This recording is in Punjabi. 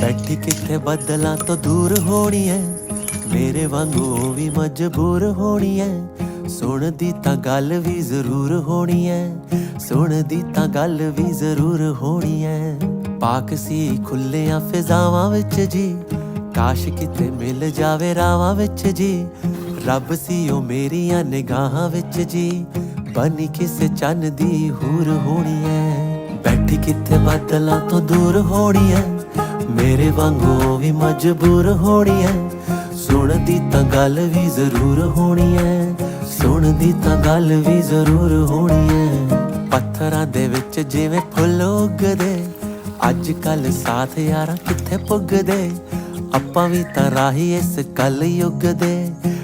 ਬੈਠੀ ਕਿੱਥੇ ਬੱਦਲਾਂ ਤੋਂ ਦੂਰ ਹੋਣੀ ਐ, ਮੇਰੇ ਵਾਂਗੂ ਉਹ ਵੀ ਮਜਬੂਰ ਹੋਣੀ ਐ। ਸੁਣਦੀ ਤਾਂ ਗੱਲ ਵੀ ਜ਼ਰੂਰ ਹੋਣੀ ਐ, ਸੁਣਦੀ ਤਾਂ ਗੱਲ ਵੀ ਜ਼ਰੂਰ ਹੋਣੀ ਐ। ਪਾਕ ਸੀ ਖੁੱਲਿਆਂ ਫਿਜ਼ਾਵਾਂ ਵਿੱਚ ਜੀ, ਕਾਸ਼ ਕਿਤੇ ਮਿਲ ਜਾਵੇ ਰਾਵਾਂ ਵਿੱਚ ਜੀ। ਰੱਬ ਸੀ ਉਹ ਮੇਰੀਆਂ ਨਿਗਾਹਾਂ ਵਿੱਚ ਜੀ, ਬਣੀ ਕਿਸੇ ਚੰਨ ਦੀ ਹੂਰ ਹੋਣੀ ਐ। ਬੈਠੀ ਕਿੱਥੇ ਬੱਦਲਾਂ ਤੋਂ ਦੂਰ ਹੋਣੀ ਐ, ਮੇਰੇ ਵਾਂਗੂ ਉਹ ਵੀ ਮਜਬੂਰ ਹੋਣੀ ਐ। ਸੁਣਦੀ ਤਾਂ ਗੱਲ ਵੀ ਜ਼ਰੂਰ ਹੋਣੀ ਐ, ਸੁਣਦੀ ਤਾਂ ਗੱਲ ਵੀ ਜ਼ਰੂਰ ਹੋਣੀ ਐ। ਪੱਥਰਾਂ ਦੇ ਵਿੱਚ ਜਿਵੇਂ ਫੁੱਲ ਉੱਗਦੇ, ਅੱਜ ਕੱਲ ਸਾਥ ਯਾਰਾਂ ਕਿੱਥੇ ਪੁੱਗਦੇ। ਆਪਾਂ ਵੀ ਤਾਂ ਰਾਹੀ ਇਸ ਕਲ ਯੁੱਗ ਦੇ।